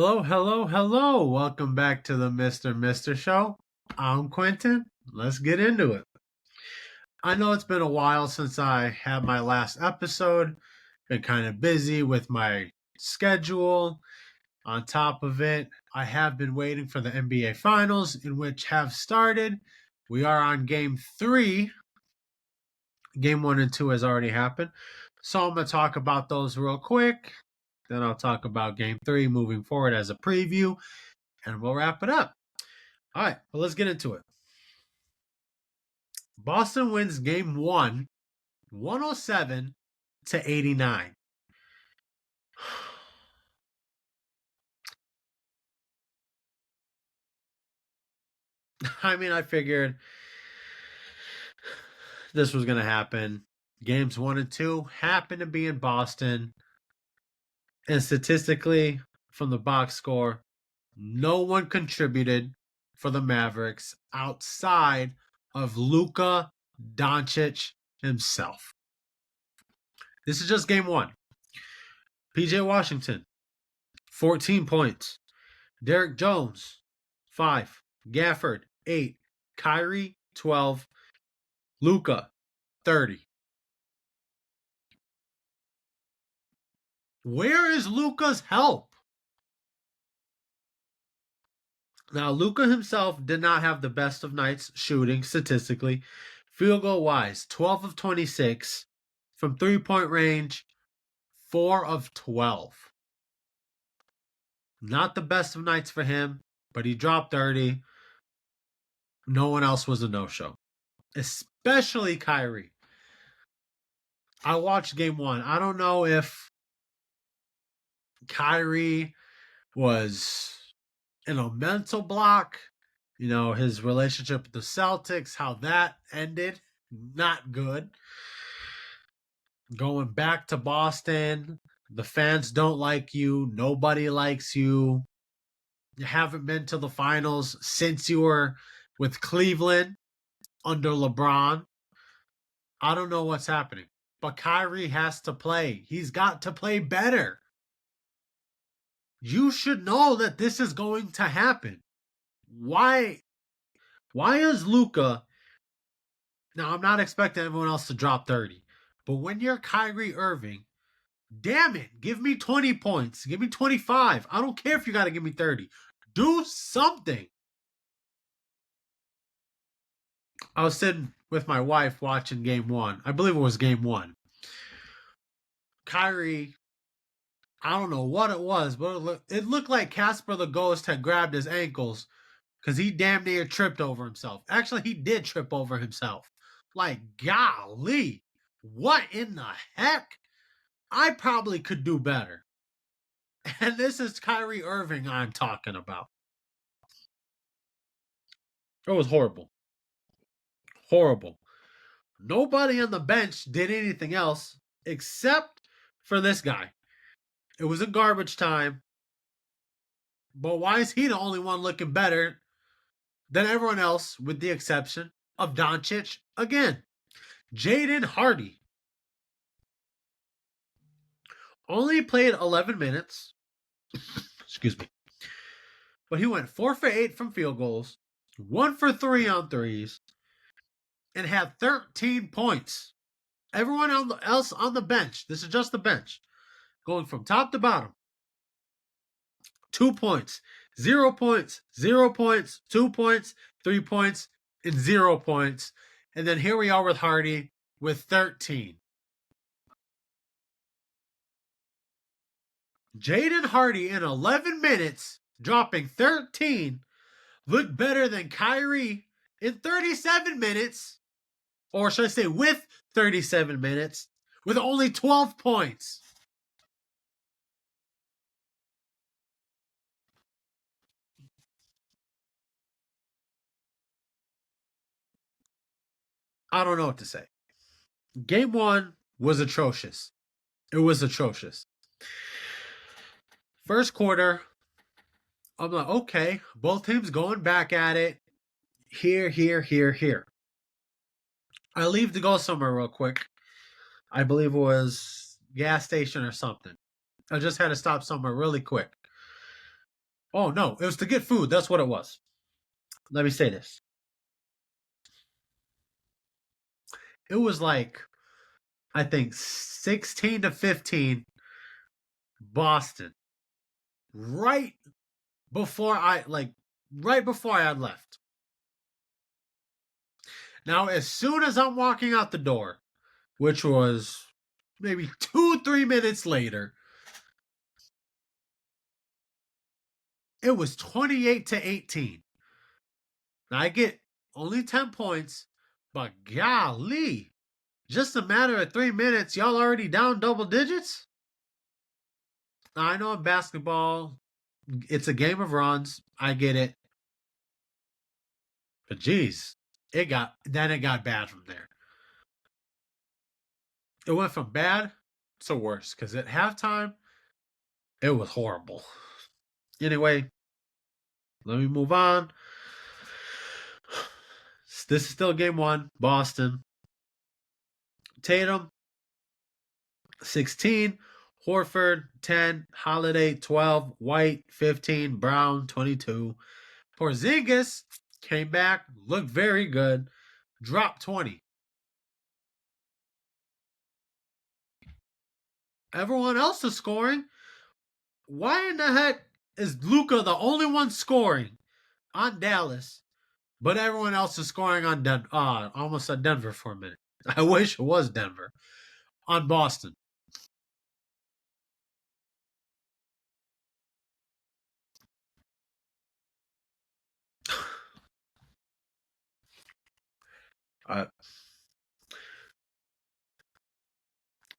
Hello, hello, hello. Welcome back to the Mr. Show. I'm Quentin. Let's get into it. I know it's been a while since I had my last episode. Been kind of busy with my schedule. On top of it, I have been waiting for the NBA Finals, in which have started. We are on game 3. Game 1 and 2 has already happened. So I'm going to talk about those real quick. Then I'll talk about game 3 moving forward as a preview. And we'll wrap it up. All right, well, let's get into it. Boston wins game 1, 107-89. I mean, I figured this was going to happen. Games 1 and 2 happen to be in Boston. And statistically, from the box score, no one contributed for the Mavericks outside of Luka Doncic himself. This is just game 1. PJ Washington, 14 points. Derek Jones, 5. Gafford, 8. Kyrie, 12. Luka, 30. Where is Luka's help? Now, Luka himself did not have the best of nights shooting statistically. Field goal wise, 12 of 26. From 3-point range, 4 of 12. Not the best of nights for him, but he dropped 30. No one else was a no-show, especially Kyrie. I watched game 1. I don't know if Kyrie was in a mental block, his relationship with the Celtics, how that ended, not good. Going back to Boston, the fans don't like you, nobody likes you. You haven't been to the finals since you were with Cleveland under LeBron. I don't know what's happening, but Kyrie has to play. He's got to play better. You should know that this is going to happen. Why is Luka? Now, I'm not expecting everyone else to drop 30, but when you're Kyrie Irving, damn it, give me 20 points. Give me 25. I don't care if you got to give me 30. Do something. I was sitting with my wife watching game 1. I believe it was game 1. Kyrie, I don't know what it was, but it looked like Casper the Ghost had grabbed his ankles because he damn near tripped over himself. Actually, he did trip over himself. Like, golly, what in the heck? I probably could do better. And this is Kyrie Irving I'm talking about. It was horrible. Horrible. Nobody on the bench did anything else except for this guy. It was in garbage time. But why is he the only one looking better than everyone else, with the exception of Doncic again? Jaden Hardy only played 11 minutes. Excuse me. But he went 4 for 8 from field goals, 1 for 3 on threes, and had 13 points. Everyone else on the bench, this is just the bench, going from top to bottom. 2 points, 0 points, 0 points, 2 points, 3 points, and 0 points. And then here we are with Hardy with 13. Jaden Hardy in 11 minutes, dropping 13, looked better than Kyrie in 37 minutes, or should I say with 37 minutes, with only 12 points. I don't know what to say. Game 1 was atrocious. It was atrocious. First quarter, I'm like, okay, both teams going back at it. Here. I leave to go somewhere real quick. I believe it was gas station or something. I just had to stop somewhere really quick. Oh, no, it was to get food. That's what it was. Let me say this. It was like, I think 16 to 15 Boston. Right before right before I had left. Now, as soon as I'm walking out the door, which was maybe 2-3 minutes later, it was 28 to 18. Now I get only 10 points, but golly, just a matter of 3 minutes, y'all already down double digits? Now, I know in basketball, it's a game of runs. I get it. But geez, it got bad from there. It went from bad to worse because at halftime, it was horrible. Anyway, let me move on. This is still game one. Boston. Tatum, 16. Horford, 10. Holiday, 12. White, 15. Brown, 22. Porzingis came back, looked very good. Dropped 20. Everyone else is scoring. Why in the heck is Luka the only one scoring on Dallas, but everyone else is scoring on Denver? Almost said Denver for a minute. I wish it was Denver. On Boston. I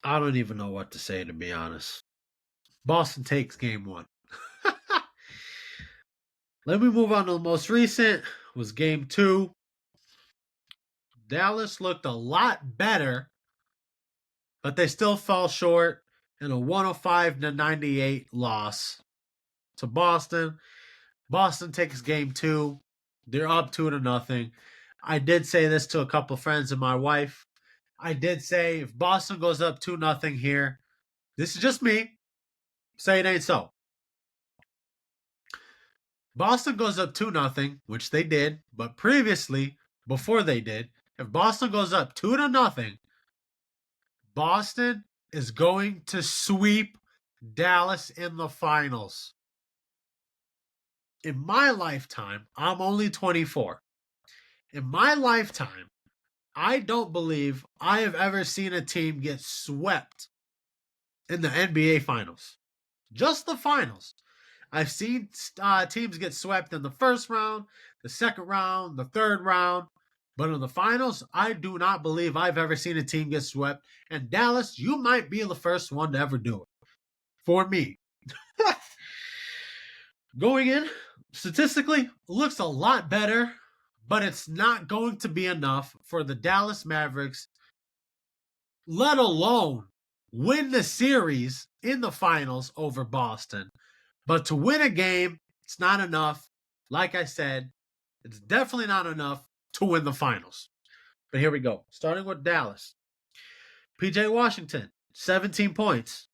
I don't even know what to say, to be honest. Boston takes game one. Let me move on to the most recent. Was game two. Dallas looked a lot better, but they still fell short in a 105-98 loss to Boston. Boston takes game two. They're up 2-0. I did say this to a couple friends and my wife. I did say if Boston goes up 2-0 here, this is just me. Say it ain't so. Boston goes up 2-0, which they did, but previously, before they did, if Boston goes up 2-0, Boston is going to sweep Dallas in the finals. In my lifetime, I'm only 24. In my lifetime, I don't believe I have ever seen a team get swept in the NBA finals. Just the finals. I've seen teams get swept in the first round, the second round, the third round. But in the finals, I do not believe I've ever seen a team get swept. And Dallas, you might be the first one to ever do it. For me. Going in, statistically, looks a lot better, but it's not going to be enough for the Dallas Mavericks, let alone win the series in the finals over Boston. But to win a game, it's not enough. Like I said, it's definitely not enough to win the finals. But here we go. Starting with Dallas. PJ Washington, 17 points.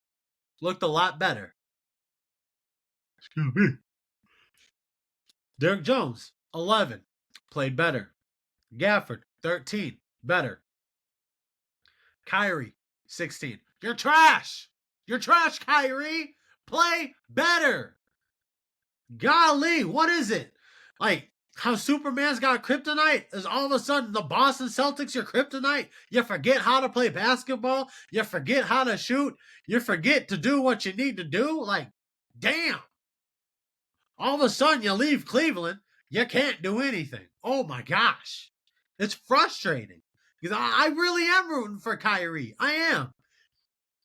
Looked a lot better. Excuse me. Derek Jones, 11. Played better. Gafford, 13. Better. Kyrie, 16. You're trash. You're trash, Kyrie. Play better. Golly, what is it? Like, how Superman's got kryptonite is all of a sudden the Boston Celtics your kryptonite? You forget how to play basketball? You forget how to shoot? You forget to do what you need to do? Like, damn. All of a sudden you leave Cleveland, you can't do anything. Oh my gosh. It's frustrating. Because I really am rooting for Kyrie. I am.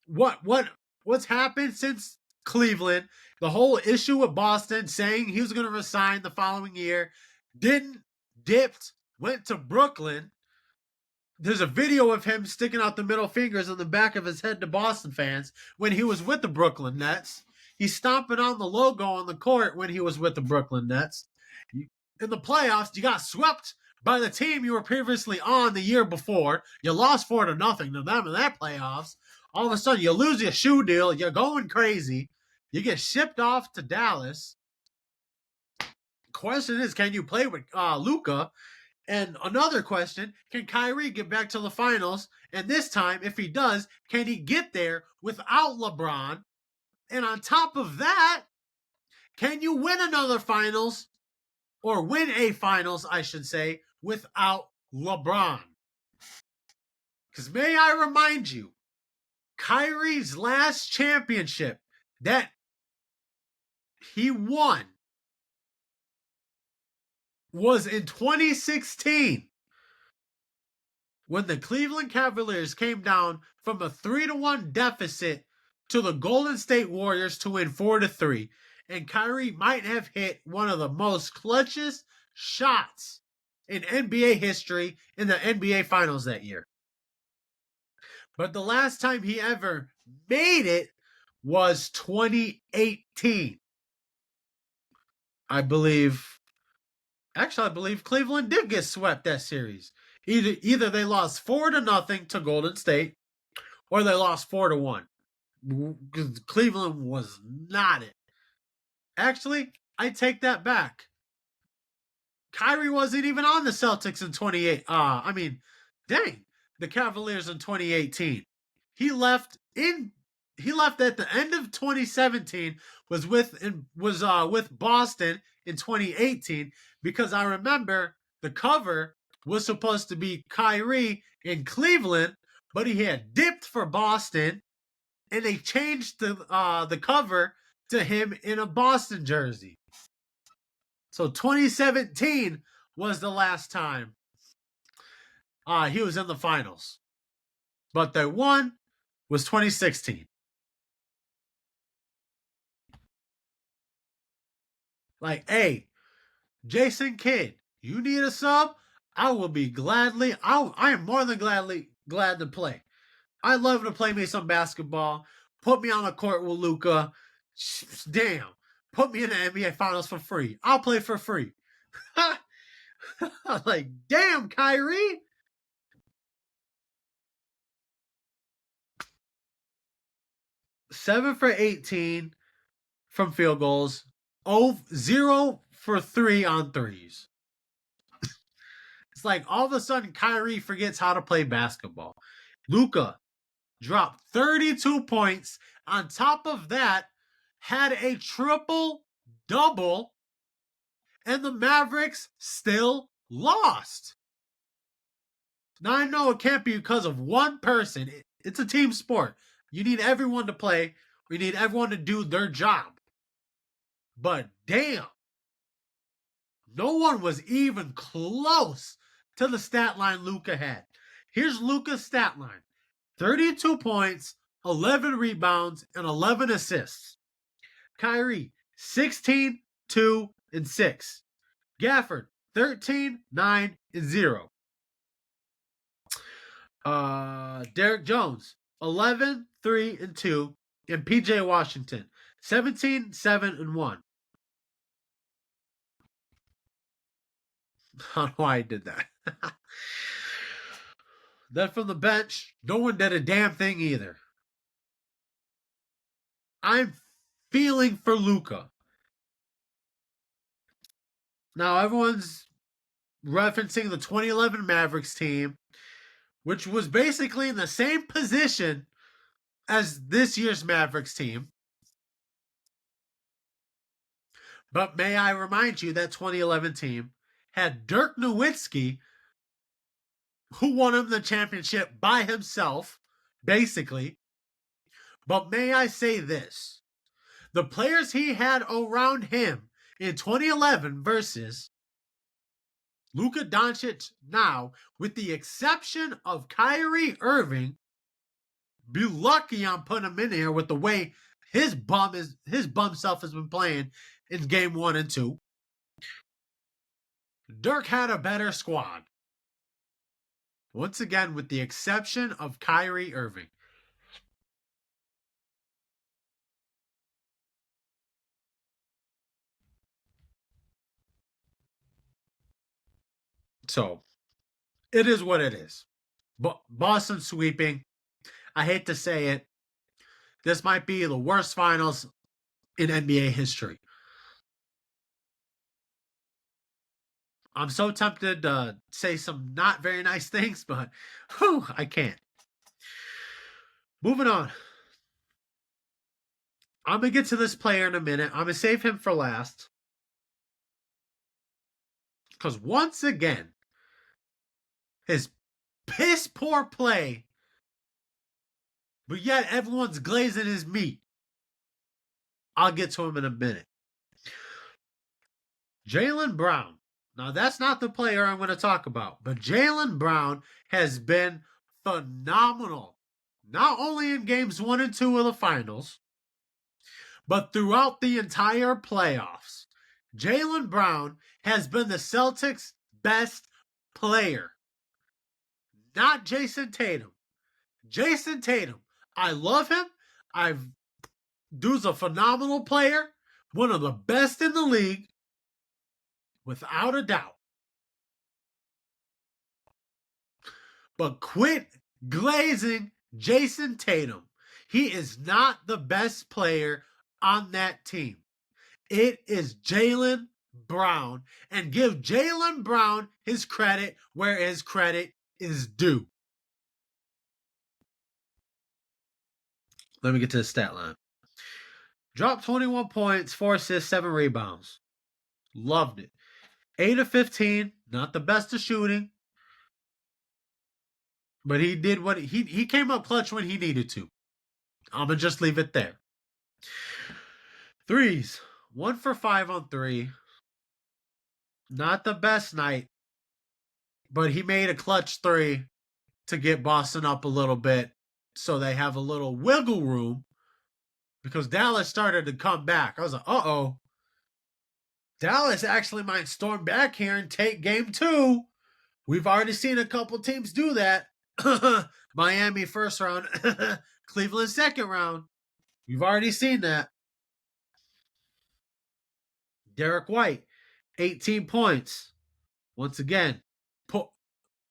What's happened since Cleveland? The whole issue with Boston saying he was going to resign the following year, didn't, dipped, went to Brooklyn. There's a video of him sticking out the middle fingers on the back of his head to Boston fans when he was with the Brooklyn Nets. He's stomping on the logo on the court when he was with the Brooklyn Nets. In the playoffs, you got swept by the team you were previously on the year before. You lost 4-0 to them in that playoffs. All of a sudden, you lose your shoe deal. You're going crazy. You get shipped off to Dallas. question is, can you play with Luka? And another question, can Kyrie get back to the finals? And this time, if he does, can he get there without LeBron? And on top of that, can you win another finals, or win a finals, I should say, without LeBron? Because may I remind you, Kyrie's last championship that he won was in 2016 when the Cleveland Cavaliers came down from a 3-1 deficit to the Golden State Warriors to win 4-3. And Kyrie might have hit one of the most clutchest shots in NBA history in the NBA Finals that year. But the last time he ever made it was 2018. I believe Cleveland did get swept that series. Either they lost 4-0 to Golden State, or they lost 4-1. Because Cleveland was not it. Actually, I take that back. Kyrie wasn't even on the Celtics in 28. The Cavaliers in 2018. He left at the end of 2017. Was with Boston in 2018, because I remember the cover was supposed to be Kyrie in Cleveland, but he had dipped for Boston, and they changed the cover to him in a Boston jersey. So 2017 was the last time he was in the finals. But the one was 2016. Like, hey, Jason Kidd, you need a sub? I will be I am more than glad to play. I love to play me some basketball. Put me on the court with Luka. Damn. Put me in the NBA Finals for free. I'll play for free. Like, damn, Kyrie. 7 for 18 from field goals. 0 for 3 on threes. It's like all of a sudden Kyrie forgets how to play basketball. Luka dropped 32 points. On top of that, had a triple-double, and the Mavericks still lost. Now, I know it can't be because of one person. It's a team sport. You need everyone to play. We need everyone to do their job. But damn, no one was even close to the stat line Luka had. Here's Luka's stat line. 32 points, 11 rebounds, and 11 assists. Kyrie, 16, 2, and 6. Gafford, 13, 9, and 0. Derek Jones, 11, 3, and 2. And PJ Washington, 17, 7, and 1. I don't know why I did that. Then from the bench, no one did a damn thing either. I'm feeling for Luka. Now, everyone's referencing the 2011 Mavericks team, which was basically in the same position as this year's Mavericks team. But may I remind you that 2011 team had Dirk Nowitzki, who won him the championship by himself, basically. But may I say this? The players he had around him in 2011 versus Luka Doncic now, with the exception of Kyrie Irving, be lucky I'm putting him in here with the way his bum self has been playing in game 1 and 2. Dirk had a better squad. Once again, with the exception of Kyrie Irving. So, it is what it is. But Boston sweeping. I hate to say it. This might be the worst finals in NBA history. I'm so tempted to say some not very nice things, but whew, I can't. Moving on. I'm going to get to this player in a minute. I'm going to save him for last. Because once again, his piss poor play, but yet everyone's glazing his meat. I'll get to him in a minute. Jaylen Brown. Now, that's not the player I'm going to talk about, but Jaylen Brown has been phenomenal. Not only in games 1 and 2 of the finals, but throughout the entire playoffs. Jaylen Brown has been the Celtics' best player. Not Jason Tatum. Jason Tatum. I love him. Dude's a phenomenal player. One of the best in the league. Without a doubt. But quit glazing Jason Tatum. He is not the best player on that team. It is Jaylen Brown. And give Jaylen Brown his credit where his credit is due. Let me get to the stat line. Dropped 21 points, 4 assists, 7 rebounds. Loved it. 8 of 15, not the best of shooting. But he did what he came up clutch when he needed to. I'm going to just leave it there. Threes. 1 for 5 on 3. Not the best night. But he made a clutch 3 to get Boston up a little bit so they have a little wiggle room because Dallas started to come back. I was like, uh-oh. Dallas actually might storm back here and take game 2. We've already seen a couple teams do that. Miami first round, Cleveland second round. We've already seen that. Derek White, 18 points. Once again,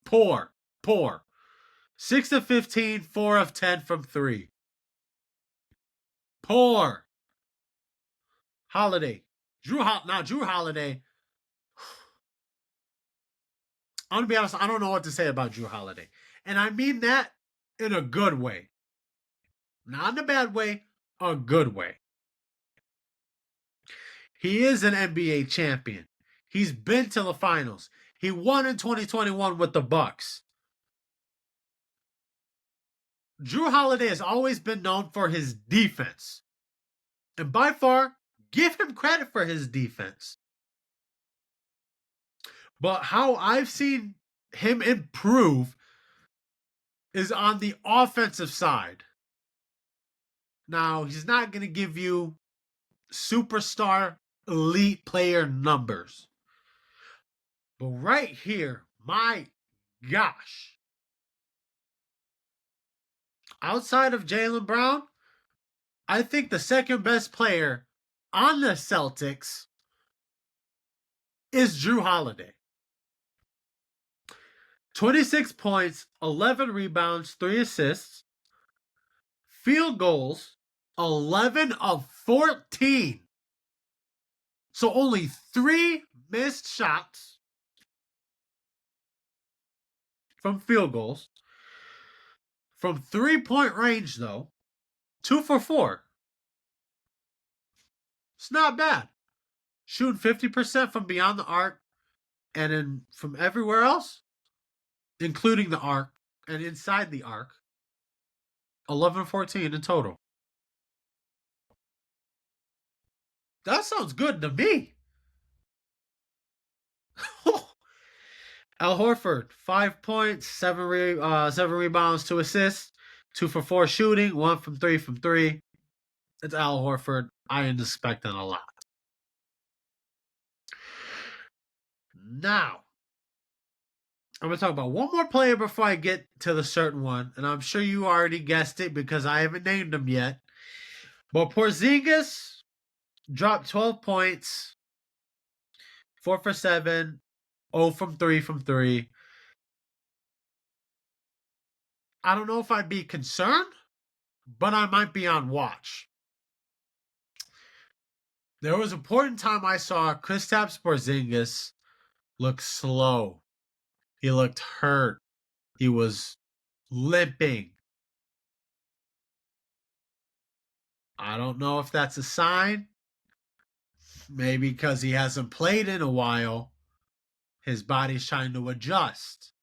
poor. 6 of 15, 4 of 10 from 3. Poor. Holiday. Drew Holiday. I'm going to be honest, I don't know what to say about Drew Holiday. And I mean that in a good way. Not in a bad way, a good way. He is an NBA champion. He's been to the finals. He won in 2021 with the Bucks. Drew Holiday has always been known for his defense. And by far, give him credit for his defense. But how I've seen him improve is on the offensive side. Now, he's not going to give you superstar elite player numbers. But right here, my gosh. Outside of Jaylen Brown, I think the second best player on the Celtics is Drew Holiday. 26 points, 11 rebounds, 3 assists. Field goals, 11 of 14. So only 3 missed shots from field goals. From 3-point range, though, 2 for 4. It's not bad. Shooting 50% from beyond the arc and from everywhere else, including the arc and inside the arc, 11-14 in total. That sounds good to me. Al Horford, 5 points, 7 rebounds, 2 assists, 2 for 4 shooting, 1 from 3. It's Al Horford. I am expecting a lot. Now, I'm going to talk about one more player before I get to the certain one. And I'm sure you already guessed it because I haven't named him yet. But Porzingis dropped 12 points, 4 for 7, 0 from 3. I don't know if I'd be concerned, but I might be on watch. There was a point in time I saw Kristaps Porzingis looked slow. He looked hurt. He was limping. I don't know if that's a sign. Maybe because he hasn't played in a while, his body's trying to adjust.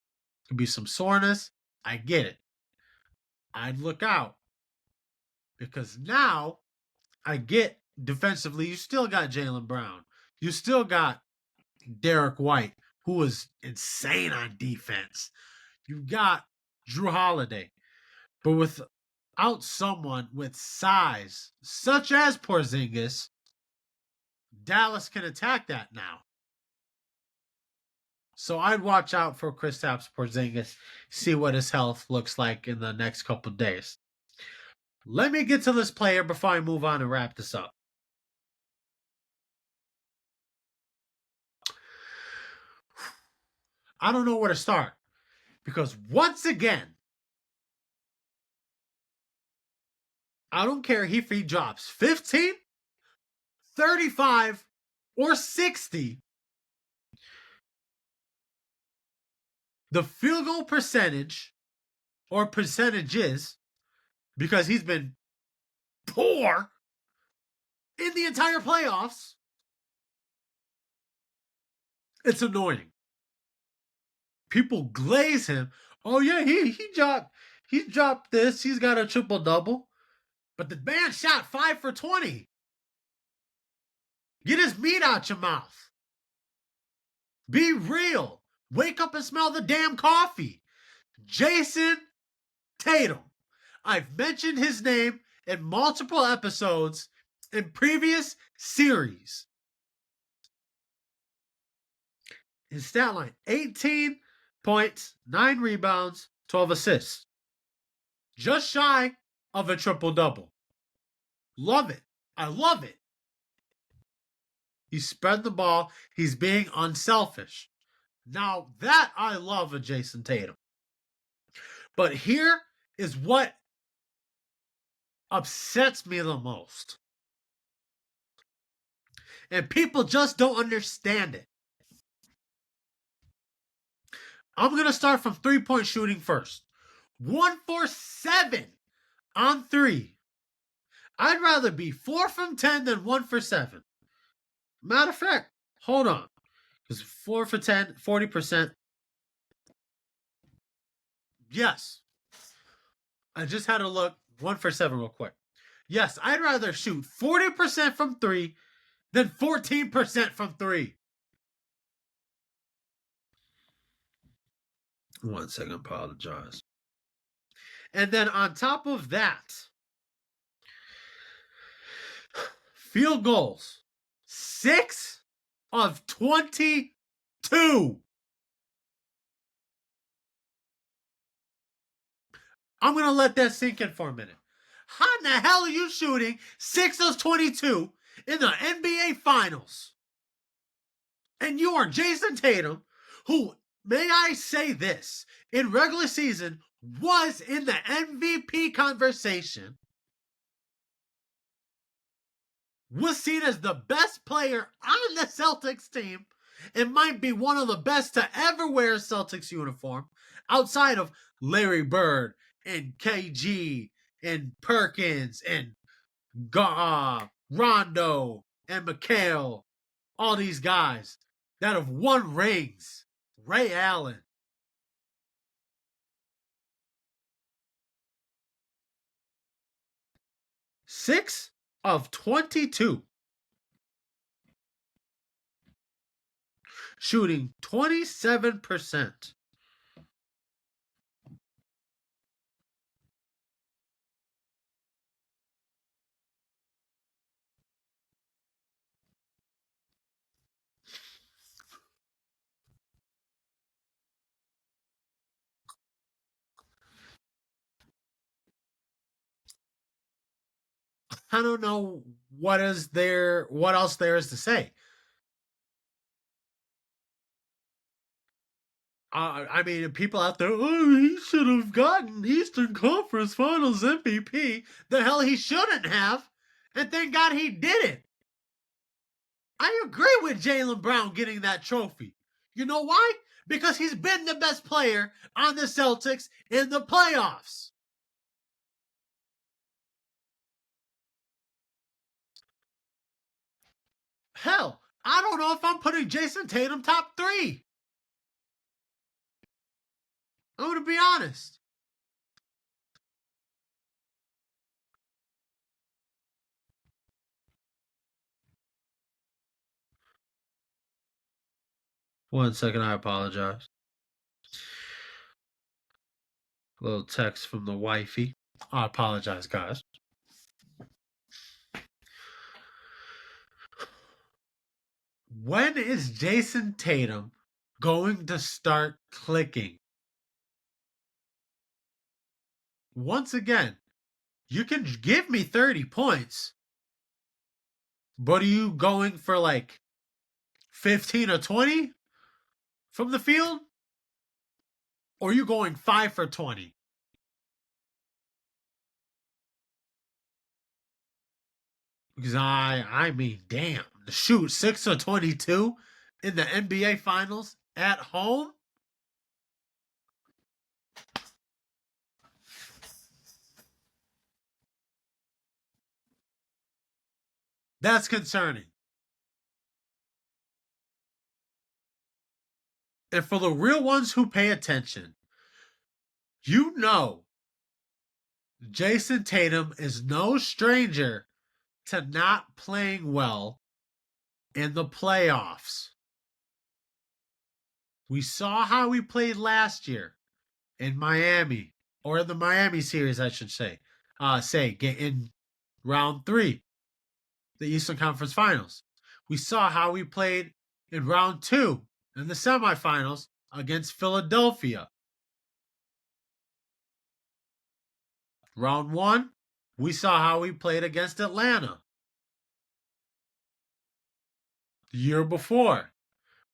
Could be some soreness. I get it. I'd look out because now I get defensively, you still got Jaylen Brown. You still got Derek White, who was insane on defense. You got Drew Holiday. But without someone with size, such as Porzingis, Dallas can attack that now. So I'd watch out for Kristaps Porzingis, see what his health looks like in the next couple days. Let me get to this player before I move on and wrap this up. I don't know where to start because once again, I don't care if he drops 15, 35, or 60. The field goal percentage or percentages, because he's been poor in the entire playoffs, it's annoying. People glaze him. Oh yeah, he dropped this. He's got a triple double, but the man shot 5 for 20. Get his meat out your mouth. Be real. Wake up and smell the damn coffee. Jason Tatum. I've mentioned his name in multiple episodes in previous series. His stat line, 18 points, 9 rebounds, 12 assists. Just shy of a triple-double. Love it. I love it. He spread the ball. He's being unselfish. Now, that I love of Jason Tatum. But here is what upsets me the most. And people just don't understand it. I'm going to start from three-point shooting first. 1 for 7 on 3. I'd rather be 4 from 10 than 1 for 7. Matter of fact, hold on. Because 4 for 10, 40%. Yes. I just had to look 1 for 7 real quick. Yes, I'd rather shoot 40% from 3 than 14% from 3. 1 second, apologize. And then on top of that, field goals, 6 of 22. I'm going to let that sink in for a minute. How in the hell are you shooting 6 of 22 in the NBA Finals? And you are Jason Tatum, who, may I say this, in regular season was in the MVP conversation, was seen as the best player on the Celtics team, and might be one of the best to ever wear a Celtics uniform, outside of Larry Bird and KG and Perkins and Rondo and McHale, all these guys that have won rings. Ray Allen. Six of 22. Shooting 27%. I don't know what else there is to say. I mean, people out there, oh, he should have gotten Eastern Conference Finals MVP. The hell he shouldn't have. And thank God he didn't. I agree with Jaylen Brown getting that trophy. You know why? Because he's been the best player on the Celtics in the playoffs. Hell, I don't know if I'm putting Jason Tatum top 3. I'm going to be honest. One second, I apologize. A little text from the wifey. I apologize, guys. When is Jason Tatum going to start clicking? Once again, you can give me 30 points, but are you going for like 15 or 20 from the field? Or are you going 5 for 20? Because I mean, damn, to shoot 6 or 22 in the NBA Finals at home? That's concerning. And for the real ones who pay attention, you know Jason Tatum is no stranger to not playing well in the playoffs. We saw how he played last year in Miami, or the Miami series, I should say. Get in round 3, the Eastern Conference Finals. We saw how he played in round 2 in the semifinals against Philadelphia. Round 1, we saw how he played against Atlanta. The year before,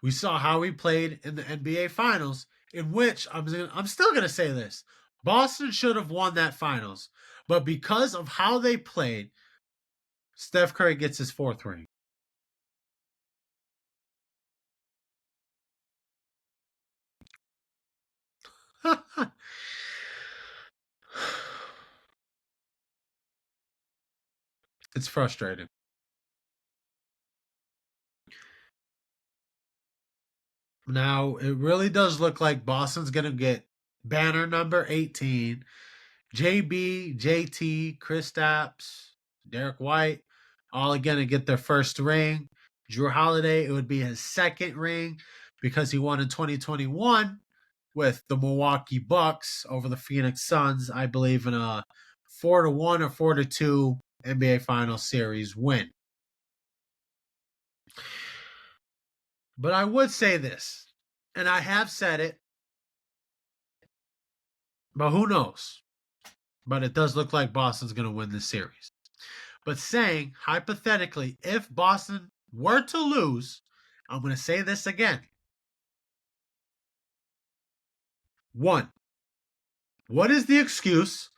we saw how he played in the NBA Finals, in which I'm still going to say this. Boston should have won that finals, but because of how they played, Steph Curry gets his 4th ring. It's frustrating. Now, it really does look like Boston's going to get banner number 18. JB, JT, Kristaps, Derek White, all going to get their first ring. Drew Holiday, it would be his 2nd ring because he won in 2021 with the Milwaukee Bucks over the Phoenix Suns, I believe in a 4-1 or 4-2 NBA Finals series win. But I would say this, and I have said it, but who knows? But it does look like Boston's going to win this series. But saying, hypothetically, if Boston were to lose, I'm going to say this again. 1, what is the excuse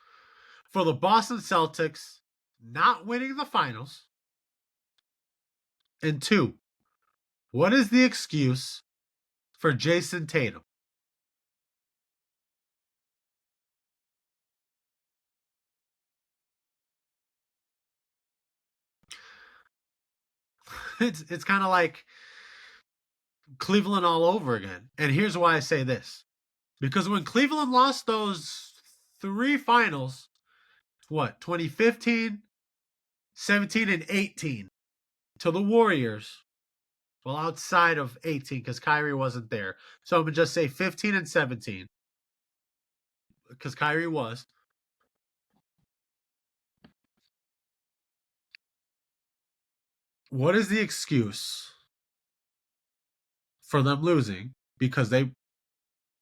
for the Boston Celtics not winning the finals? And 2, what is the excuse for Jason Tatum? It's kind of like Cleveland all over again. And here's why I say this. Because when Cleveland lost those 3 finals, 2015, 17, and 18 to the Warriors, well, outside of 18 because Kyrie wasn't there. So I'm going to just say 15 and 17 because Kyrie was. What is the excuse for them losing? Because they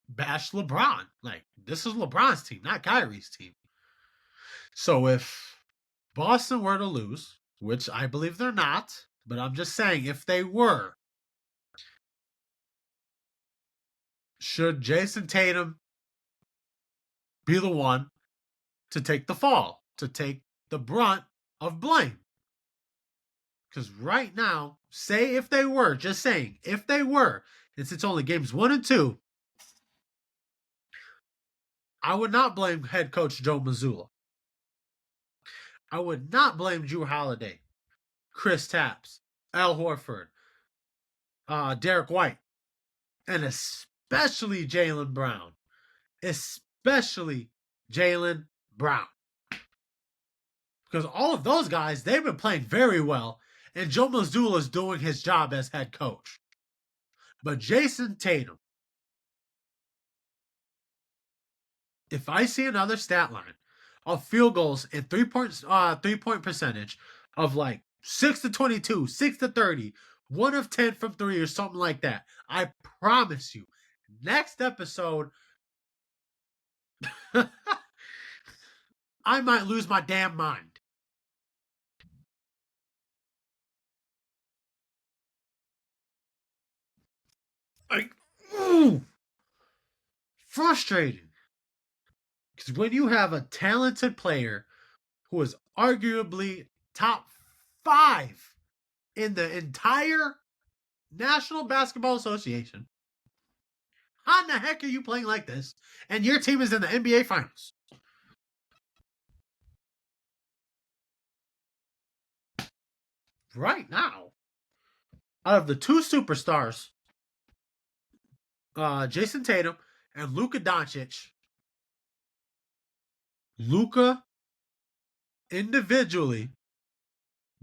bashed LeBron. Like, this is LeBron's team, not Kyrie's team. So if Boston were to lose, which I believe they're not, but I'm just saying if they were, should Jason Tatum be the one to take the fall, to take the brunt of blame? Because right now, say if they were, just saying, if they were, and since only games 1 and 2, I would not blame head coach Joe Mazzulla. I would not blame Drew Holiday, Chris Tapps, Al Horford, Derek White, and especially Jaylen Brown. Especially Jaylen Brown. Because all of those guys, they've been playing very well, and Joe Mazzulla is doing his job as head coach. But Jason Tatum, if I see another stat line of field goals and three-point percentage of like 6 to 22, 6 to 30, 1 of 10 from 3 or something like that, I promise you, next episode, I might lose my damn mind. Like, frustrating. Because when you have a talented player who is arguably top 5 in the entire National Basketball Association, how in the heck are you playing like this? And your team is in the NBA Finals. Right now, out of the 2 superstars, Jason Tatum and Luka Doncic, Luka individually,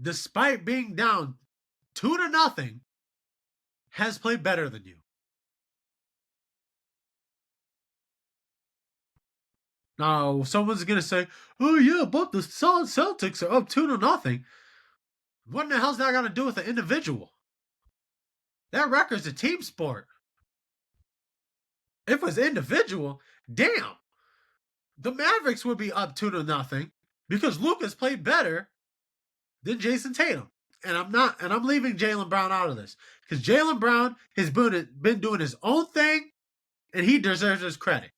despite being down 2-0, has played better than you. Now, someone's going to say, oh yeah, but the Celtics are up 2-0. What in the hell's that got to do with the individual? That record's a team sport. If it was individual, damn, the Mavericks would be up 2-0 because Luka's played better than Jason Tatum. And I'm leaving Jaylen Brown out of this because Jaylen Brown has been doing his own thing and he deserves his credit.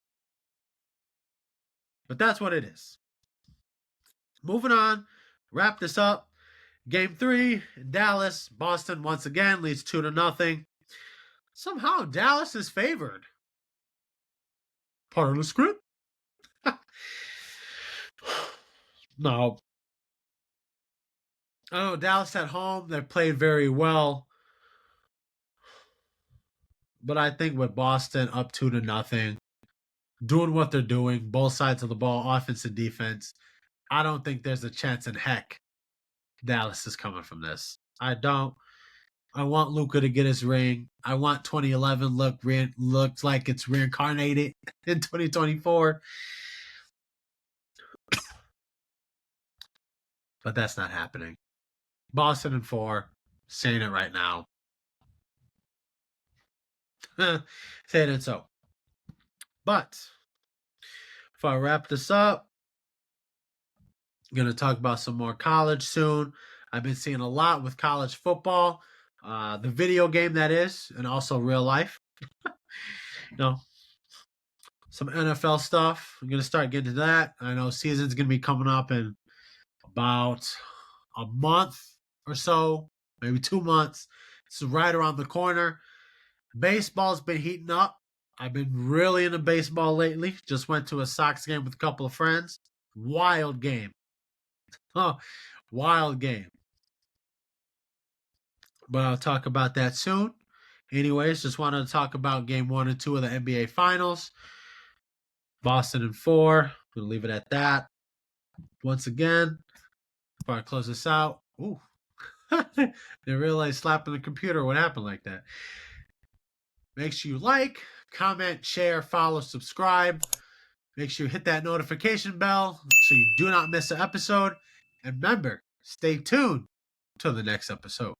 But that's what it is. Moving on, wrap this up. Game 3 in Dallas. Boston once again leads 2-0. Somehow Dallas is favored. Part of the script? No. Oh, Dallas at home, they played very well. But I think with Boston up 2-0, doing what they're doing, both sides of the ball, offense and defense, I don't think there's a chance in heck Dallas is coming from this. I don't. I want Luka to get his ring. I want 2011 looks like it's reincarnated in 2024. But that's not happening. Boston in 4. Saying it right now. Saying it so. But if I wrap this up, I'm going to talk about some more college soon. I've been seeing a lot with college football. The video game, that is, and also real life. Some NFL stuff. I'm going to start getting to that. I know season's going to be coming up in about a month or so, maybe 2 months. It's right around the corner. Baseball's been heating up. I've been really into baseball lately. Just went to a Sox game with a couple of friends. Wild game. Wild game. But I'll talk about that soon. Anyways, just wanted to talk about game 1 and 2 of the NBA Finals. Boston in 4. We'll leave it at that. Once again, before I close this out. Ooh. Didn't realize slapping the computer would happen like that. Make sure you like, comment, share, follow, subscribe. Make sure you hit that notification bell so you do not miss an episode. And remember, stay tuned till the next episode.